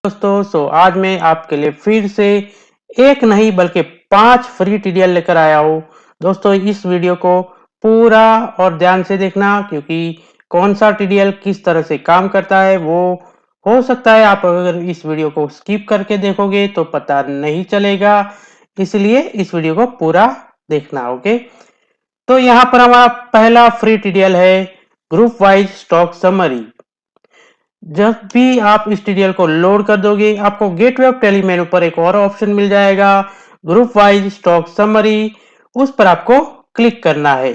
दोस्तों आज मैं आपके लिए फिर से एक नहीं बल्कि 5 फ्री टीडीएल लेकर आया हूँ। दोस्तों इस वीडियो को पूरा और ध्यान से देखना, क्योंकि कौन सा टीडीएल किस तरह से काम करता है वो हो सकता है आप अगर इस वीडियो को स्किप करके देखोगे तो पता नहीं चलेगा, इसलिए इस वीडियो को पूरा देखना। ओके, तो यहाँ पर हमारा पहला फ्री टीडीएल है ग्रुप वाइज स्टॉक समरी। जब भी आप इस टीडीएल को लोड कर दोगे आपको गेटवे ऑफ टेली मेनू पर एक और ऑप्शन मिल जाएगा, ग्रुप वाइज स्टॉक समरी। उस पर आपको क्लिक करना है।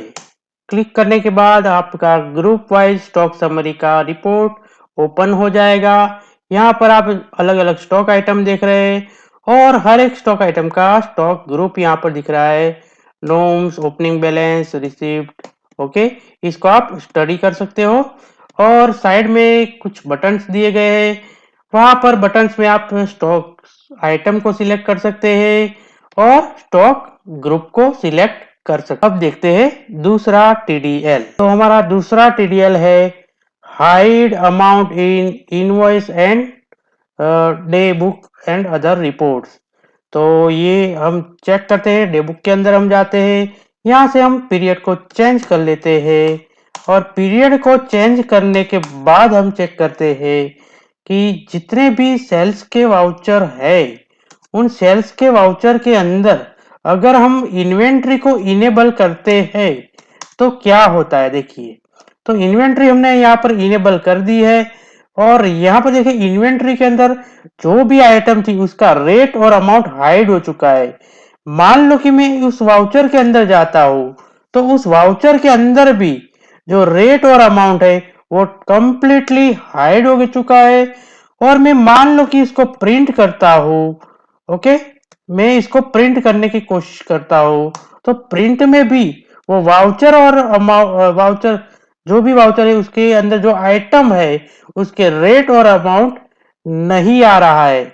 क्लिक करने के बाद आपका ग्रुप वाइज स्टॉक समरी का रिपोर्ट ओपन हो जाएगा। यहाँ पर आप अलग अलग स्टॉक आइटम देख रहे हैं और हर एक स्टॉक आइटम का स्टॉक ग्रुप यहाँ पर दिख रहा है, norms, opening balance, receipt. Okay, इसको आप स्टडी कर सकते हो। और साइड में कुछ बटन्स दिए गए हैं, वहां पर बटन्स में आप स्टॉक आइटम को सिलेक्ट कर सकते हैं और स्टॉक ग्रुप को सिलेक्ट कर सकते हैं। अब देखते हैं दूसरा टीडीएल। तो हमारा दूसरा टीडीएल है hide amount in invoice and day book and other reports. तो ये हम चेक करते हैं, डे बुक के अंदर हम जाते हैं, यहाँ से हम पीरियड को चेंज कर लेते हैं और पीरियड को चेंज करने के बाद हम चेक करते हैं कि जितने भी सेल्स के वाउचर है उन सेल्स के वाउचर के अंदर अगर हम इन्वेंट्री को इनेबल करते हैं तो क्या होता है। देखिए, तो इन्वेंट्री हमने यहाँ पर इनेबल कर दी है और यहाँ पर देखिए इन्वेंट्री के अंदर जो भी आइटम थी उसका रेट और अमाउंट हाइड हो चुका है। मान लो कि मैं उस वाउचर के अंदर जाता हूँ तो उस वाउचर के अंदर भी जो रेट और अमाउंट है वो कंप्लीटली हाइड हो चुका है। और मैं मान लो कि इसको प्रिंट करता हूँ। ओके, मैं इसको प्रिंट करने की कोशिश करता हूँ तो प्रिंट में भी वो वाउचर और वाउचर जो भी वाउचर है उसके अंदर जो आइटम है उसके रेट और अमाउंट नहीं आ रहा है।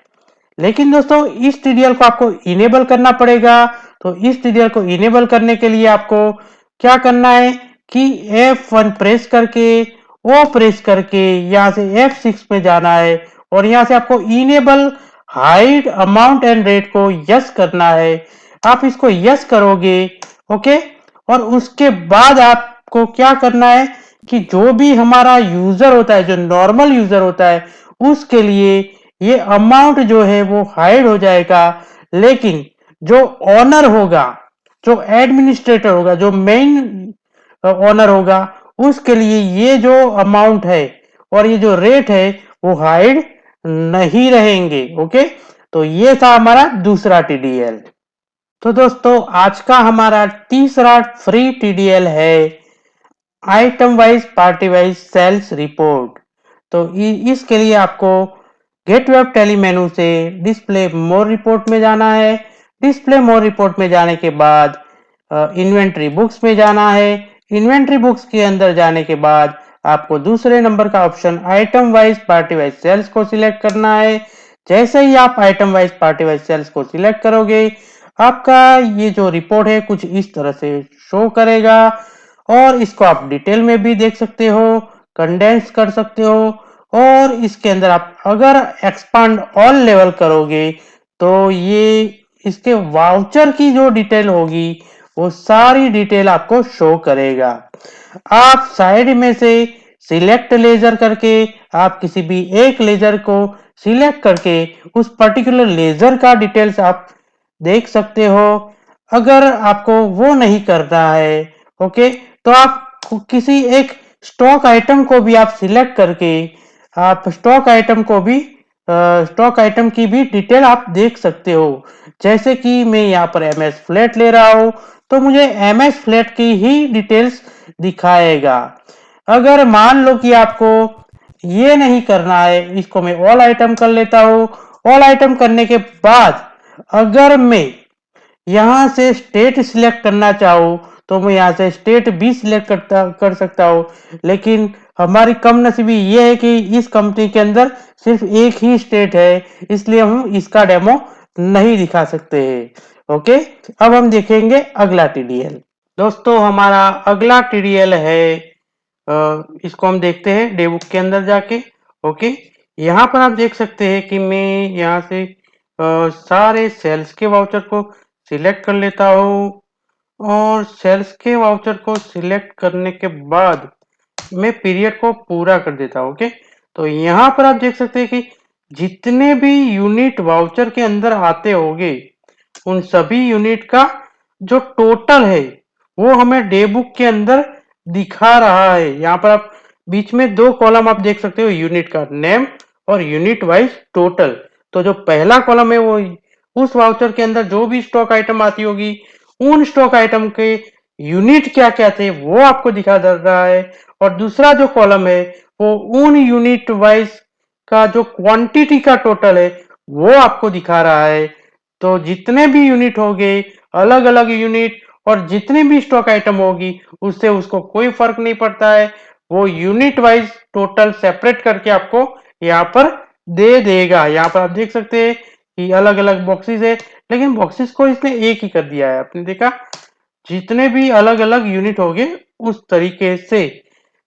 लेकिन दोस्तों इस टीडीएल को आपको इनेबल करना पड़ेगा। तो इस टीडीएल को इनेबल करने के लिए आपको क्या करना है कि F1 प्रेस करके O प्रेस करके यहाँ से F6 में जाना है और यहाँ से आपको enable hide amount and rate को यस करना है। आप इसको यस करोगे। ओके, और उसके बाद आपको क्या करना है कि जो भी हमारा यूजर होता है, जो नॉर्मल यूजर होता है, उसके लिए ये अमाउंट जो है वो हाइड हो जाएगा। लेकिन जो ओनर होगा, जो एडमिनिस्ट्रेटर होगा, जो मेन ओनर होगा, उसके लिए ये जो अमाउंट है और ये जो रेट है वो हाइड नहीं रहेंगे। ओके, तो ये था हमारा दूसरा टीडीएल। तो दोस्तों आज का हमारा तीसरा फ्री टीडीएल है item wise party wise sales report. तो इसके लिए आपको गेटवे ऑफ टेली मेनू से डिस्प्ले मोर रिपोर्ट में जाना है। डिस्प्ले मोर रिपोर्ट में जाने के बाद इन्वेंट्री बुक्स में जाना है। इन्वेंट्री बुक्स के अंदर जाने के बाद आपको दूसरे नंबर का option item wise party wise sales को सिलेक्ट करना है। जैसे ही आप item wise party wise sales को सिलेक्ट करोगे आपका ये जो रिपोर्ट है कुछ इस तरह से शो करेगा और इसको आप डिटेल में भी देख सकते हो, कंडेंस कर सकते हो और इसके अंदर आप अगर एक्सपांड ऑल लेवल करोगे तो ये इसके वाउचर की जो डिटेल होगी वो सारी डिटेल आपको शो करेगा। आप साइड में से सिलेक्ट लेजर करके आप किसी भी एक लेजर को सिलेक्ट करके उस पर्टिकुलर लेजर का डिटेल्स आप देख सकते हो। अगर आपको वो नहीं करना है, ओके, तो आप किसी एक स्टॉक आइटम को भी आप सिलेक्ट करके आप स्टॉक आइटम की भी डिटेल आप देख सकते हो। जैसे कि मैं यहाँ पर एमएस फ्लैट ले रहा हूँ तो मुझे एमएस फ्लैट की ही डिटेल्स दिखाएगा। अगर मान लो कि आपको ये नहीं करना है, इसको मैं ऑल आइटम कर लेता हूँ। ऑल आइटम करने के बाद अगर मैं यहाँ से स्टेट सिलेक्ट करना चाहूँ तो मैं यहाँ से स्टेट भी सिलेक्ट कर सकता हूँ। लेकिन हमारी कम नसीबी ये है कि इस कंपनी के अंदर सिर्फ एक ही स्टेट है, इसलिए हम इसका डेमो नहीं दिखा सकते हैं। ओके, अब हम देखेंगे अगला टीडीएल। दोस्तों हमारा अगला टीडीएल है, इसको हम देखते हैं डे बुक के अंदर जाके। ओके, यहाँ पर आप देख सकते हैं कि मैं यहाँ से सारे सेल्स के वाउचर को सिलेक्ट कर लेता हूँ और सेल्स के वाउचर को सिलेक्ट करने के बाद मैं पीरियड को पूरा कर देता हूँ। ओके, तो यहाँ पर आप देख सकते हैं कि जितने भी यूनिट वाउचर के अंदर आते होंगे उन सभी यूनिट का जो टोटल है वो हमें डे बुक के अंदर दिखा रहा है। यहाँ पर आप बीच में दो कॉलम आप देख सकते हो यूनिट का नेम और यूनिट वाइज टोटल। तो जो पहला कॉलम है वो उस वाउचर के अंदर जो भी स्टॉक आइटम आती होगी उन स्टॉक आइटम के यूनिट क्या क्या थे वो आपको दिखा दे रहा है, और दूसरा जो कॉलम है वो उन यूनिट वाइज का जो क्वांटिटी का टोटल है वो आपको दिखा रहा है। तो जितने भी यूनिट होंगे अलग अलग यूनिट और जितनी भी स्टॉक आइटम होगी उससे उसको कोई फर्क नहीं पड़ता है, वो यूनिट वाइज टोटल सेपरेट करके आपको यहाँ पर दे देगा। यहाँ पर आप देख सकते हैं कि अलग अलग बॉक्सेस है, लेकिन बॉक्सेस को इसने एक ही कर दिया है। आपने देखा जितने भी अलग अलग यूनिट होंगे उस तरीके से।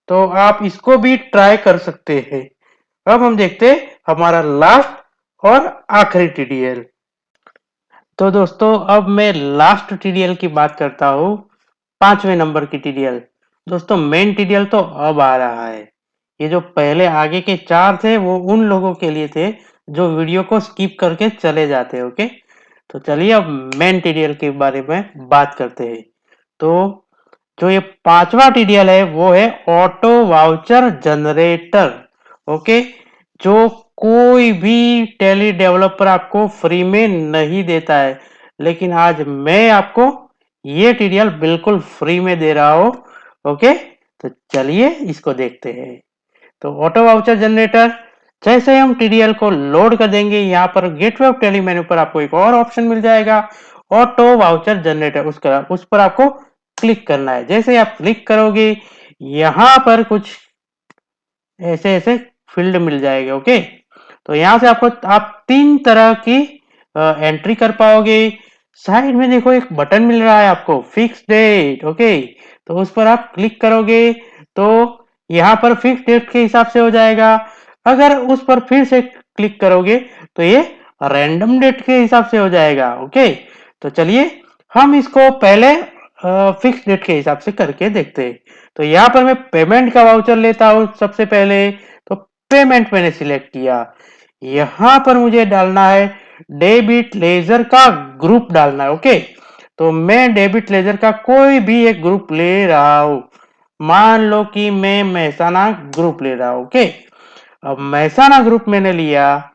तो आप इसको भी ट्राई कर सकते हैं। अब हम देखते हैं हमारा लास्ट और आखिरी टीडीएल। तो दोस्तों अब मैं लास्ट टीडीएल की बात करता हूँ, 5वें नंबर की टीडीएल। दोस्तों मेन टीडीएल तो अब आ रहा है। ये जो पहले आगे के 4 थे वो उन लोगों के लिए थे जो वीडियो को स्किप करके चले जाते। ओके, तो चलिए अब मेन टीडीएल के बारे में बात करते हैं। तो जो ये 5वां टीडीएल है वो है ऑटो वाउचर जनरेटर। ओके, जो कोई भी टेली डेवलपर आपको फ्री में नहीं देता है, लेकिन आज मैं आपको ये टीडीएल बिल्कुल फ्री में दे रहा हूं। ओके, तो चलिए इसको देखते हैं। तो ऑटो वाउचर जनरेटर, जैसे हम टीडीएल को लोड कर देंगे यहाँ पर गेटवे ऑफ टेली मेन्यू पर आपको एक और ऑप्शन मिल जाएगा ऑटो वाउचर जनरेटर, उसका उस पर आपको क्लिक करना है। जैसे आप क्लिक करोगे यहाँ पर कुछ ऐसे ऐसे फील्ड मिल जाएगा। ओके, तो यहाँ से आपको आप 3 तरह की एंट्री कर पाओगे। साइड में देखो एक बटन मिल रहा है आपको फिक्स डेट। ओके, तो उस पर आप क्लिक करोगे तो यहाँ पर फिक्स डेट के हिसाब से हो जाएगा। अगर उस पर फिर से क्लिक करोगे तो ये रैंडम डेट के हिसाब से हो जाएगा। ओके, तो चलिए हम इसको पहले फिक्स डेट के हिसाब से करके देखते हैं। तो यहाँ पर मैं पेमेंट का वाउचर लेता हूँ सबसे पहले। तो पेमेंट मैंने सिलेक्ट किया। यहाँ पर मुझे डालना है डेबिट लेजर का ग्रुप डालना है। ओके, तो मैं डेबिट लेजर का कोई भी एक ग्रुप ले रहा हूँ। मान लो कि मैं महसाना ग्रुप ले रहा हूँ। ओके, अब महसाना ग्रुप मैंने लिया।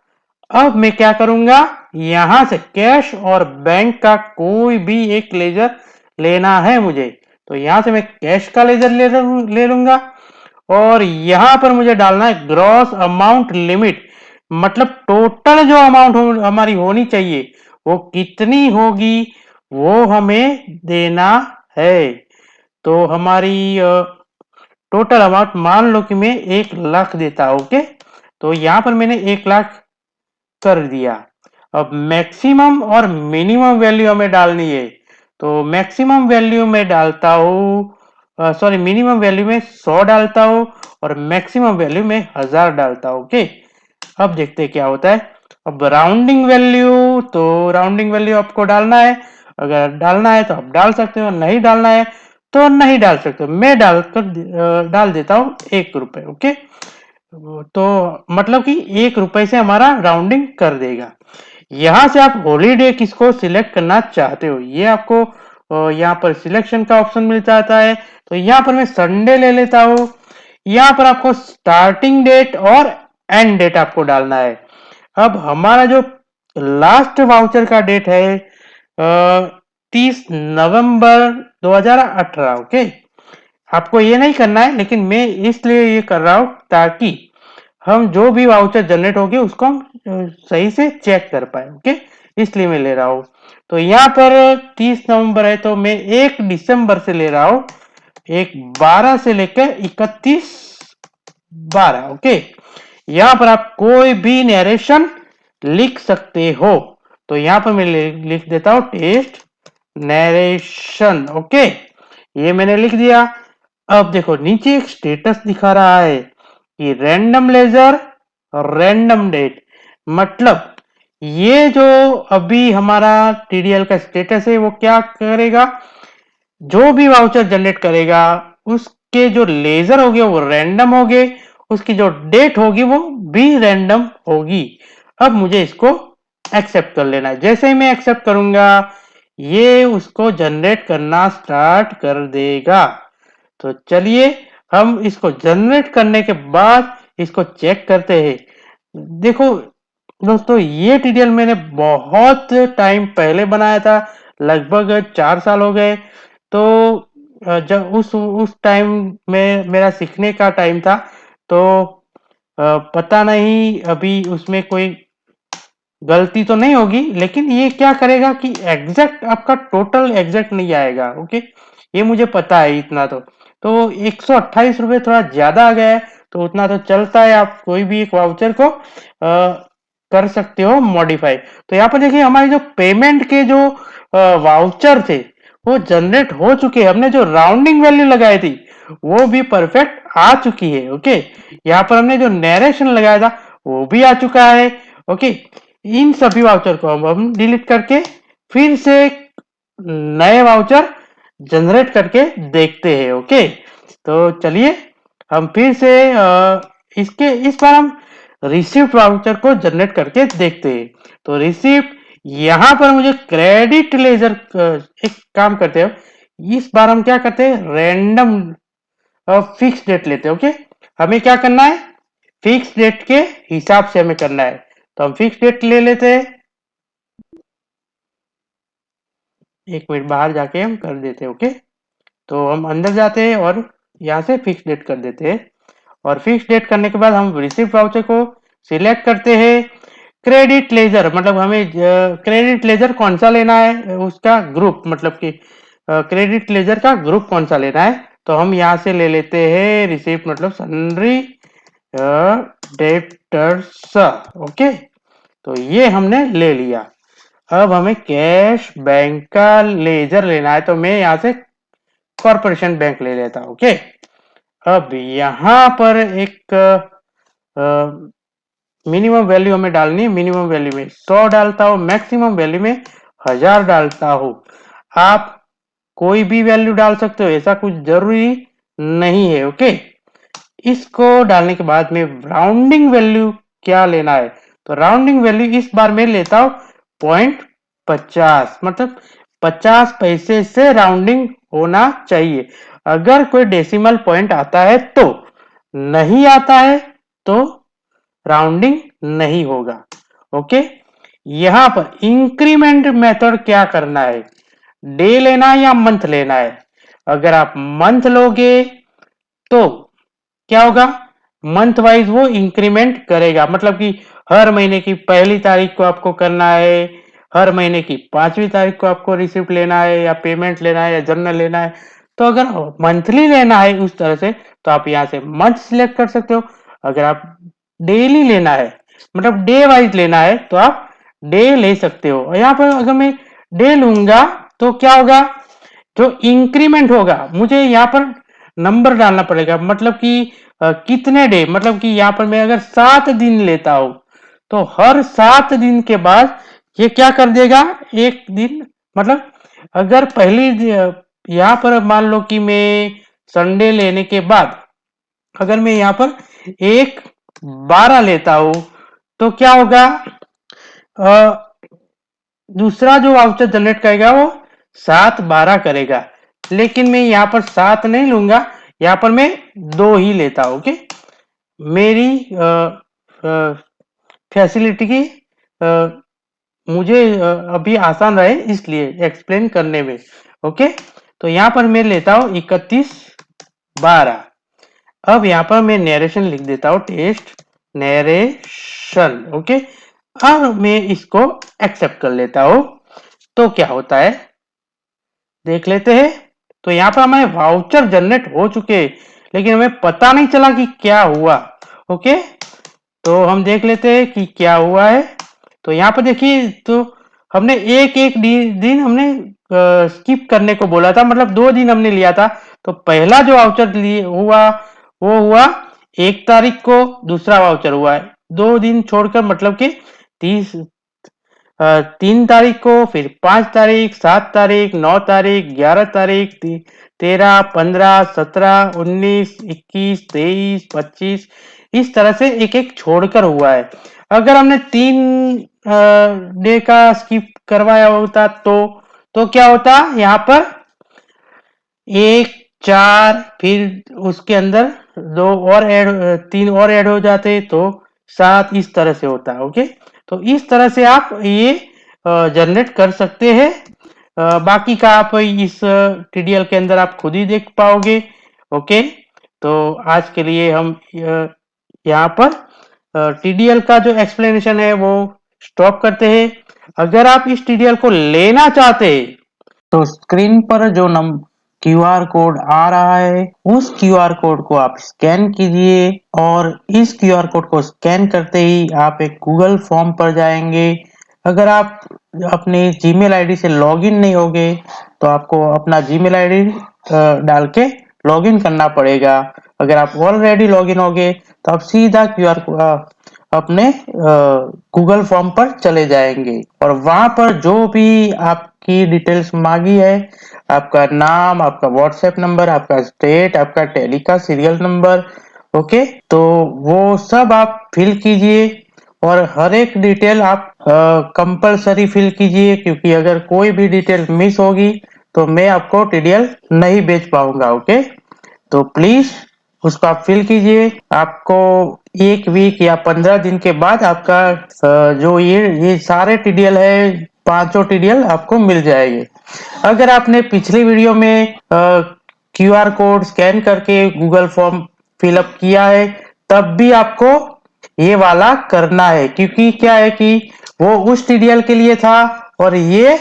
अब मैं क्या करूंगा, यहां से कैश और बैंक का कोई भी एक लेजर लेना है मुझे। तो यहां से मैं कैश का लेजर ले लूंगा और यहां पर मुझे डालना है ग्रॉस अमाउंट लिमिट, मतलब टोटल जो अमाउंट हमारी होनी चाहिए वो कितनी होगी वो हमें देना है। तो हमारी टोटल अमाउंट मान लो कि मैं 1 लाख देता हूं। ओके, तो यहां पर मैंने 1 लाख कर दिया। अब मैक्सिमम और मिनिमम वैल्यू हमें डालनी है। तो मैक्सिमम वैल्यू में डालता हूँ, सॉरी मिनिमम वैल्यू में 100 डालता हूँ और मैक्सिमम वैल्यू में 1000 डालता हूँ। ओके, अब देखते हैं क्या होता है। अब राउंडिंग वैल्यू, तो राउंडिंग वैल्यू आपको डालना है। अगर डालना है तो आप डाल सकते हो, नहीं डालना है तो नहीं डाल सकते। मैं डाल देता हूँ 1 रुपए। ओके, तो मतलब कि 1 रुपए से हमारा राउंडिंग कर देगा। यहाँ से आप हॉलीडे किसको सिलेक्ट करना चाहते हो ये आपको यहाँ पर सिलेक्शन का ऑप्शन मिल जाता है। तो यहाँ पर मैं संडे ले लेता हूँ। यहाँ पर आपको स्टार्टिंग डेट और एंड डेट आपको डालना है। अब हमारा जो लास्ट वाउचर का डेट है 30 नवंबर 2018। ओके, आपको ये नहीं करना है, लेकिन मैं इसलिए ये कर रहा हूं ताकि हम जो भी वाउचर जनरेट होगी उसको हम सही से चेक कर पाए। ओके, इसलिए मैं ले रहा हूं। तो यहाँ पर 30 नवंबर है तो मैं 1 दिसंबर से ले रहा हूं, 1/12 से लेकर 31/12। ओके, यहाँ पर आप कोई भी नरेशन लिख सकते हो। तो यहाँ पर मैं लिख देता हूं टेस्ट नरेशन। ओके, ये मैंने लिख दिया। अब देखो नीचे एक स्टेटस दिखा रहा है कि रैंडम लेजर रैंडम डेट, मतलब ये जो अभी हमारा टीडीएल का स्टेटस है वो क्या करेगा, जो भी वाउचर जनरेट करेगा उसके जो लेजर होंगे वो रैंडम होंगे, उसकी जो डेट होगी वो भी रैंडम होगी। अब मुझे इसको एक्सेप्ट कर लेना है। जैसे ही मैं एक्सेप्ट करूंगा ये उसको जनरेट करना स्टार्ट कर देगा। तो चलिए हम इसको जनरेट करने के बाद इसको चेक करते हैं। देखो दोस्तों, ये ट्यूटोरियल मैंने बहुत टाइम पहले बनाया था, लगभग 4 साल हो गए। तो जब उस टाइम में मेरा सीखने का टाइम था, तो पता नहीं अभी उसमें कोई गलती तो नहीं होगी, लेकिन ये क्या करेगा कि एग्जैक्ट आपका टोटल एग्जैक्ट नहीं आएगा। ओके, ये मुझे पता है इतना। तो 128 रुपये थोड़ा ज्यादा आ गया है, तो उतना तो चलता है, आप कोई भी एक वाउचर को कर सकते हो मॉडिफाई। तो यहाँ पर देखिए हमारी जो पेमेंट के जो वाउचर थे वो जनरेट हो चुके हैं। हमने जो राउंडिंग वैल्यू लगाई थी वो भी परफेक्ट आ चुकी है। ओके, यहाँ पर हमने जो नरेशन लगाया था वो भी आ चुका है। ओके, इन सभी वाउचर को हम डिलीट करके फिर से नए वाउचर जनरेट करके देखते हैं। ओके, तो चलिए हम फिर से इसके इस बार हम रिसिप्ट वाउचर को जनरेट करके देखते हैं। तो रिसिप्ट, यहां पर मुझे क्रेडिट लेजर एक काम करते हैं। इस बार हम क्या करते हैं, रैंडम फिक्स डेट लेते हैं। ओके, हमें क्या करना है, फिक्स डेट के हिसाब से हमें करना है। तो हम फिक्स डेट ले लेते हैं। एक मिनट बाहर जाके हम कर देते हैं। ओके, तो हम अंदर जाते हैं और यहाँ से फिक्स डेट कर देते हैं। और फिक्स डेट करने के बाद हम रिसिप्ट वाउचर को सिलेक्ट करते हैं। क्रेडिट लेजर, मतलब हमें क्रेडिट लेजर कौन सा लेना है, उसका ग्रुप, मतलब कि क्रेडिट लेजर का ग्रुप कौन सा लेना है। तो हम यहाँ से ले लेते हैं रिसिप्ट, मतलब सन्ड्री डेप्टर्स। ओके, तो ये हमने ले लिया। अब हमें कैश बैंक का लेजर लेना है, तो मैं यहाँ से कॉर्पोरेशन बैंक ले लेता हूं। ओके, अब यहां पर एक मिनिमम वैल्यू हमें डालनी है। मिनिमम वैल्यू में 100 डालता हूं, मैक्सिमम वैल्यू में 1000 डालता हूं। आप कोई भी वैल्यू डाल सकते हो, ऐसा कुछ जरूरी नहीं है। ओके, इसको डालने के बाद में राउंडिंग वैल्यू क्या लेना है, तो राउंडिंग वैल्यू इस बार मैं लेता हूं 0.50, मतलब 50 पैसे से राउंडिंग होना चाहिए। अगर कोई डेसिमल पॉइंट आता है तो, नहीं आता है तो राउंडिंग नहीं होगा। ओके, यहां पर इंक्रीमेंट मेथड क्या करना है, डे लेना है या मंथ लेना है। अगर आप मंथ लोगे तो क्या होगा, मंथ वाइज वो इंक्रीमेंट करेगा, मतलब कि हर महीने की पहली तारीख को आपको करना है, हर महीने की 5वीं तारीख को आपको रिसिप्ट लेना है, या पेमेंट लेना है, या जर्नल लेना है। तो अगर मंथली लेना है उस तरह से, तो आप यहाँ से मंथ सिलेक्ट कर सकते हो। अगर आप डेली लेना है, मतलब डे वाइज लेना है, तो आप डे ले सकते हो। और यहाँ पर अगर मैं डे लूंगा तो क्या होगा, जो इंक्रीमेंट होगा मुझे यहाँ पर नंबर डालना पड़ेगा, मतलब कि कितने डे, मतलब कि यहाँ पर मैं अगर 7 दिन लेता हूं तो हर 7 दिन के बाद ये क्या कर देगा, एक दिन, मतलब अगर पहली यहाँ पर मान लो कि मैं संडे लेने के बाद अगर मैं यहाँ पर 1/12 लेता हूं तो क्या होगा, दूसरा जो वाउचर जनरेट करेगा वो 7/12 करेगा। लेकिन मैं यहाँ पर 7 नहीं लूंगा, यहाँ पर मैं 2 ही लेता हूं। ओके, मेरी फैसिलिटी की मुझे अभी आसान रहे इसलिए एक्सप्लेन करने में। ओके, तो यहाँ पर मैं लेता हूँ 31/12। अब यहाँ पर मैं नरेशन लिख देता हूँ, टेस्ट नरेशन। ओके, अब मैं इसको एक्सेप्ट कर लेता हूँ। तो क्या होता है देख लेते हैं। तो यहाँ पर हमारे वाउचर जनरेट हो चुके हैं, लेकिन हमें पता नहीं चला कि क्या हुआ। ओके, तो हम देख लेते हैं कि क्या हुआ है। तो यहाँ पर देखिए, तो हमने एक एक दिन हमने स्किप करने को बोला था, मतलब 2 दिन हमने लिया था। तो पहला जो वाउचर हुआ वो हुआ 1 तारीख को, दूसरा वाउचर हुआ है 2 दिन छोड़कर, मतलब कि 3 तारीख को, फिर 5 तारीख, 7 तारीख, 9 तारीख, 11 तारीख, 13, 15, 17, 19, 21, 23, 25, इस तरह से एक-एक छोड़कर हुआ है। अगर हमने 3 डे का स्किप करवाया होता तो क्या होता यहाँ पर 1, 4, फिर उसके अंदर 2 और ऐड 3 और ऐड हो जाते तो 7, इस तरह से होता है। ओके, तो इस तरह से आप ये जनरेट कर सकते हैं। बाकी का आप इस ट्यूटोरियल के अंदर आप खुद ही देख पाओगे। ओके, तो आज के लिए हम यहाँ पर ट्यूटोरियल का जो एक्सप्लेनेशन है वो स्टॉप करते हैं। अगर आप इस ट्यूटोरियल को लेना चाहते हैं तो स्क्रीन पर जो क्यूआर कोड आ रहा है, उस क्यूआर कोड को आप स्कैन कीजिए और इस क्यूआर कोड को स्कैन करते ही आप एक गूगल फॉर्म पर जाएंगे। अगर आप अपने जीमेल आईडी से लॉगिन नहीं होगे तो आपको अपना जीमेल आईडी डाल के लॉगिन करना पड़ेगा। अगर आप ऑलरेडी लॉगिन होगे तो आप सीधा अपने गूगल फॉर्म पर चले जाएंगे और वहां पर जो भी आपकी डिटेल्स मांगी है, आपका नाम, आपका व्हाट्सएप नंबर, आपका स्टेट, आपका टेली का सीरियल नंबर, ओके, तो वो सब आप फिल कीजिए और हर एक डिटेल आप कंपलसरी फिल कीजिए, क्योंकि अगर कोई भी डिटेल मिस होगी तो मैं आपको ट्यूटोरियल नहीं भेज पाऊंगा। ओके, तो प्लीज उसको आप फिल कीजिए। आपको 1 वीक या 15 दिन के बाद आपका जो ये सारे ट्यूटोरियल है, 5 ट्यूटोरियल आपको मिल जाएंगे। अगर आपने पिछली वीडियो में क्यूआर कोड स्कैन करके गूगल फॉर्म फिलअप किया है तब भी आपको ये वाला करना है, क्योंकि क्या है कि वो उस ट्यूटोरियल के लिए था और ये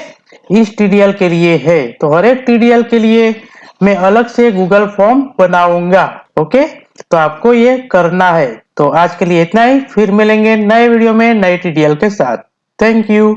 इस ट्यूटोरियल के लिए है। तो हर एक ट्यूटोरियल के लिए मैं अलग से गूगल फॉर्म बनाऊंगा। ओके, तो आपको ये करना है। तो आज के लिए इतना ही, फिर मिलेंगे नए वीडियो में नए ट्यूटोरियल के साथ। Thank you.